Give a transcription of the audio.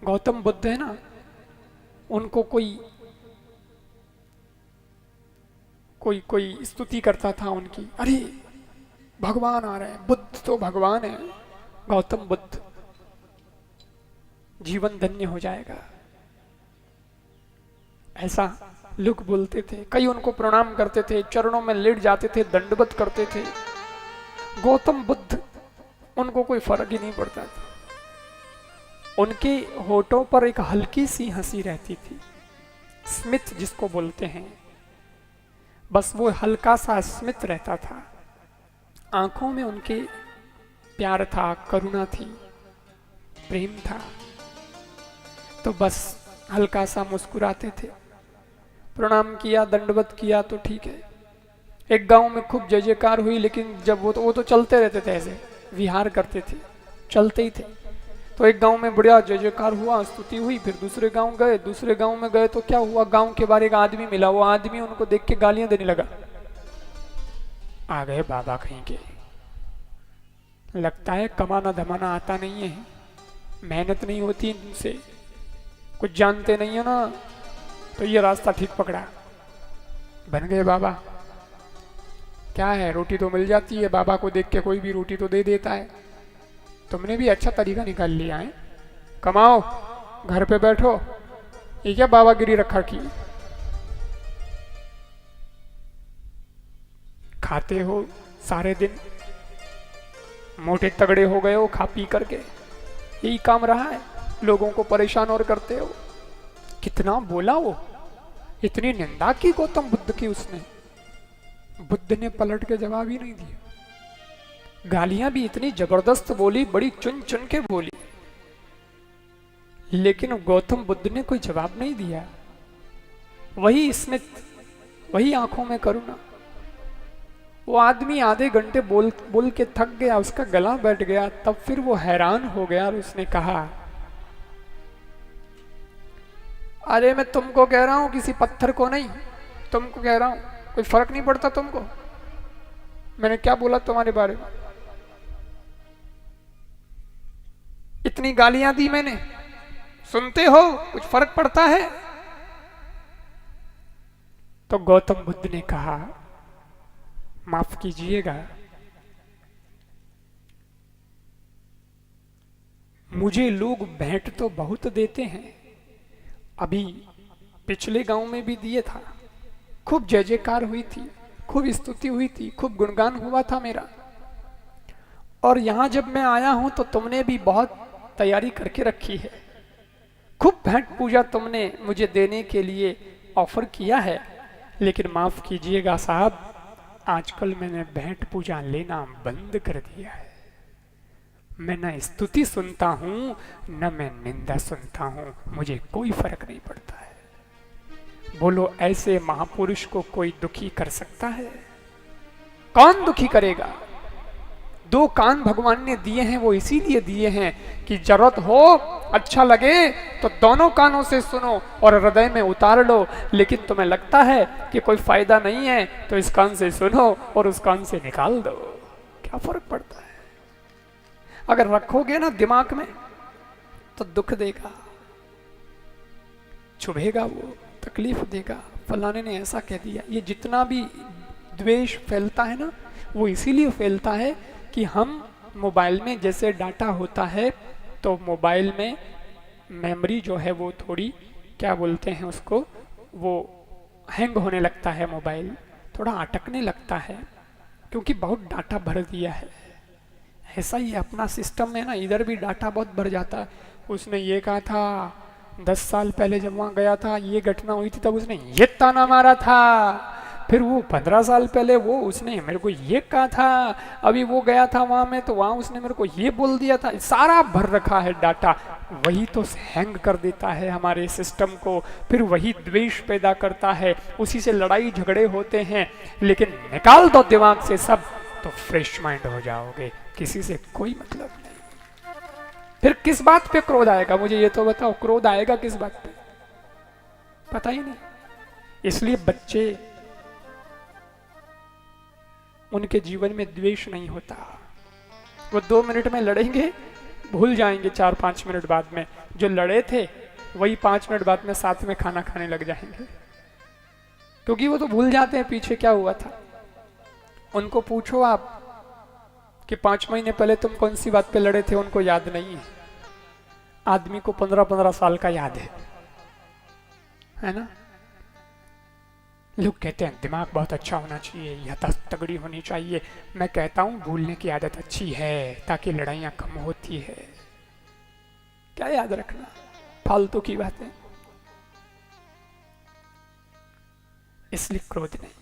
गौतम बुद्ध है ना, उनको कोई कोई कोई स्तुति करता था उनकी, अरे भगवान आ रहे हैं, बुद्ध तो भगवान है, गौतम बुद्ध, जीवन धन्य हो जाएगा, ऐसा लोग बोलते थे। कई उनको प्रणाम करते थे, चरणों में लेट जाते थे, दंडवत करते थे। गौतम बुद्ध, उनको कोई फर्क ही नहीं पड़ता था। उनके होठों पर एक हल्की सी हंसी रहती थी, स्मित जिसको बोलते हैं, बस वो हल्का सा स्मित रहता था। आंखों में उनके प्यार था, करुणा थी, प्रेम था, तो बस हल्का सा मुस्कुराते थे। प्रणाम किया, दंडवत किया तो ठीक है। एक गांव में खूब जय जयकार हुई, लेकिन जब वो तो चलते रहते थे, ऐसे विहार करते थे, चलते ही थे। तो एक गांव में बढ़िया जय जयकार हुआ, स्तुति हुई, फिर दूसरे गांव गए, दूसरे गांव में गए तो क्या हुआ, गांव के बाहर एक आदमी मिला, वो आदमी उनको देख के गालियां देने लगा। आ गए बाबा कहीं के, लगता है कमाना धमाना आता नहीं है, मेहनत नहीं होती इनसे, कुछ जानते नहीं है ना, तो ये रास्ता ठीक पकड़ा, बन गए बाबा। क्या है, रोटी तो मिल जाती है, बाबा को देख के कोई भी रोटी तो दे देता है। तुमने भी अच्छा तरीका निकाल लिया है, कमाओ, घर पे बैठो, ये क्या बाबागिरी रखा की, खाते हो सारे दिन, मोटे तगड़े हो गए हो खा पी करके, यही काम रहा है, लोगों को परेशान और करते हो। कितना बोला वो, इतनी निंदा की गौतम बुद्ध की उसने, बुद्ध ने पलट के जवाब ही नहीं दिया। गालियां भी इतनी जबरदस्त बोली, बड़ी चुन चुन के बोली, लेकिन गौतम बुद्ध ने कोई जवाब नहीं दिया। वही स्मित, वही आंखों में करुणा। वो आदमी आधे घंटे बोल बोल के थक गया, उसका गला बैठ गया, तब फिर वो हैरान हो गया और उसने कहा, अरे मैं तुमको कह रहा हूं, किसी पत्थर को नहीं, तुमको कह रहा हूं, कोई फर्क नहीं पड़ता तुमको, मैंने क्या बोला तुम्हारे बारे में, इतनी गालियां दी मैंने, सुनते हो, कुछ फर्क पड़ता है। तो गौतम बुद्ध ने कहा, माफ कीजिएगा, मुझे लोग भेंट तो बहुत देते हैं, अभी पिछले गांव में भी दिए था, खूब जय जयकार हुई थी, खूब स्तुति हुई थी, खूब गुणगान हुआ था मेरा, और यहां जब मैं आया हूं तो तुमने भी बहुत तैयारी करके रखी है, खूब भेंट पूजा तुमने मुझे देने के लिए ऑफर किया है, लेकिन माफ कीजिएगा साहब, आजकल मैंने भेंट पूजा लेना बंद कर दिया है। मैं न स्तुति सुनता हूं, न मैं निंदा सुनता हूं, मुझे कोई फर्क नहीं पड़ता है। बोलो, ऐसे महापुरुष को कोई दुखी कर सकता है? कौन दुखी करेगा? दो कान भगवान ने दिए हैं, वो इसीलिए दिए हैं कि जरूरत हो, अच्छा लगे तो दोनों कानों से सुनो और हृदय में उतार लो, लेकिन तुम्हें लगता है कि कोई फायदा नहीं है तो इस कान से सुनो और उस कान से निकाल दो, क्या फर्क पड़ता है? अगर रखोगे ना दिमाग में तो दुख देगा, चुभेगा, वो तकलीफ देगा, फलाने ने ऐसा कह दिया। ये जितना भी द्वेष फैलता है ना, वो इसीलिए फैलता है कि हम मोबाइल में जैसे डाटा होता है, तो मोबाइल में मेमोरी जो है वो थोड़ी, क्या बोलते हैं उसको, वो हैंग होने लगता है, मोबाइल थोड़ा अटकने लगता है, क्योंकि बहुत डाटा भर दिया है। ऐसा ही अपना सिस्टम में ना, इधर भी डाटा बहुत भर जाता है। उसने ये कहा था 10 साल पहले जब वहाँ गया था, ये घटना हुई थी, तब उसने ये ताना मारा था, फिर वो 15 साल पहले वो उसने मेरे को ये कहा था, अभी वो गया था वहां में तो वहां उसने मेरे को ये बोल दिया था, सारा भर रखा है डाटा। वही तो हैंग कर देता है हमारे सिस्टम को, फिर वही द्वेष पैदा करता है, उसी से लड़ाई झगड़े होते हैं। लेकिन निकाल दो दिमाग से सब, तो फ्रेश माइंड हो जाओगे, किसी से कोई मतलब नहीं। फिर किस बात पे क्रोध आएगा, मुझे ये तो बताओ, क्रोध आएगा किस बात पे, पता ही नहीं। इसलिए बच्चे, उनके जीवन में द्वेष नहीं होता, वो 2 मिनट में लड़ेंगे, भूल जाएंगे 4-5 मिनट बाद में। जो लड़े थे वही 5 मिनट बाद में साथ में खाना खाने लग जाएंगे, क्योंकि वो तो भूल जाते हैं पीछे क्या हुआ था। उनको पूछो आप कि 5 महीने पहले तुम कौन सी बात पे लड़े थे, उनको याद नहीं है। आदमी को 15-15 साल का याद है ना। लोग कहते हैं दिमाग बहुत अच्छा होना चाहिए, याददाश्त तगड़ी होनी चाहिए। मैं कहता हूं भूलने की आदत अच्छी है, ताकि लड़ाइयां कम होती है। क्या याद रखना, फालतू की बातें। इसलिए क्रोध नहीं।